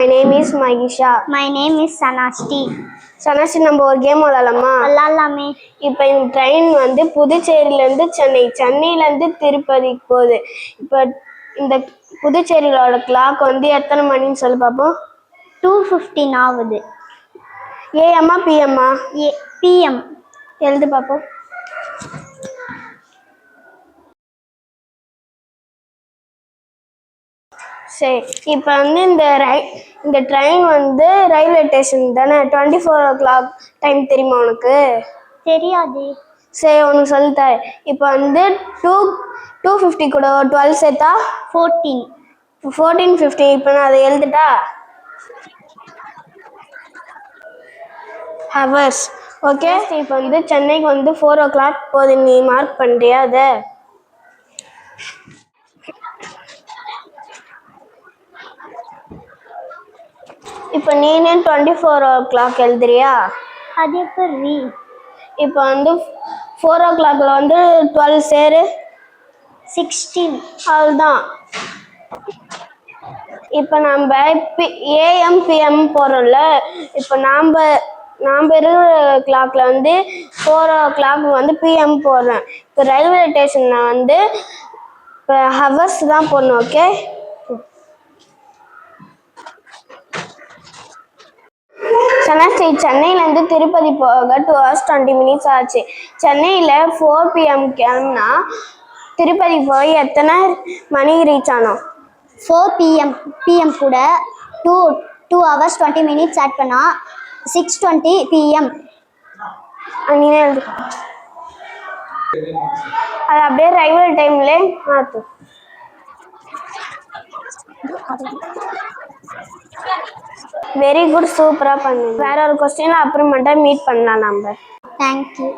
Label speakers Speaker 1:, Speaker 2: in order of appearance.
Speaker 1: My name is Mahisha.
Speaker 2: My name is Sanasti.
Speaker 1: சனஸ்டி நம்ம ஒரு game விளாடலாமா?
Speaker 2: விளாடலாமே.
Speaker 1: இப்போ இந்த ட்ரெயின் வந்து புதுச்சேரியிலேருந்து சென்னையிலேருந்து திருப்பதிக்கு போகுது. இப்போ இந்த புதுச்சேரியிலோட கிளாக் வந்து எத்தனை மணின்னு சொல்லி பார்ப்போம்.
Speaker 2: 2:15 ஆகுது.
Speaker 1: ஏஎம்மா பிஎம்மா?
Speaker 2: பிஎம்.
Speaker 1: எழுது பார்ப்போம். சரி, இப்போ வந்து இந்த ட்ரெயின் வந்து ரயில்வே ஸ்டேஷன் தானே. 24 o'clock டைம் தெரியுமா உனக்கு?
Speaker 2: தெரியாது.
Speaker 1: சரி, உனக்கு சொல்லித்தரேன். இப்போ வந்து 2:50 கூட 12 சேர்த்தா
Speaker 2: 14.
Speaker 1: 14:50. இப்போ நான் அதை எழுதுட்டா? ஹவர்ஸ். ஓகே, இப்போ வந்து சென்னைக்கு வந்து 4 o'clock போகுது. நீ மார்க் பண்ணுறியா அதை? இப்போ நீனே 24 o'clock எழுதுறியா?
Speaker 2: அது எப்படி?
Speaker 1: இப்போ வந்து 4 o'clockல வந்து 12 சேரு
Speaker 2: 16.
Speaker 1: அவ்வளோதான். இப்போ நம்ம ஏஎம் பிஎம் போகிறோம்ல. இப்போ நாம் இருக்கிற கிளாக்ல வந்து 4 o'clock வந்து பிஎம் போடுறேன். இப்போ ரயில்வே ஸ்டேஷனில் வந்து இப்போ ஹவர்ஸ் தான் போடணும். ஓகே, சனஸ்டி சென்னையிலேருந்து திருப்பதி போக 2 hours 20 minutes ஆச்சு. சென்னையில் 4 PM கிளம்புனா திருப்பதி போய் எத்தனை மணிக்கு ரீச் ஆனோம்?
Speaker 2: 4 PM கூட 2 hours 20 minutes ஆட் பண்ணா 6:20 PM.
Speaker 1: நீ எழுது. அது அப்படியே ரயில்வே டைம்ல மாற்று. வெரி குட், சூப்பராக பண்ணு. வேற ஒரு கொஸ்டின் அப்புறமேட்டா மீட் பண்ணலாம் நம்ம.
Speaker 2: தேங்க்யூ.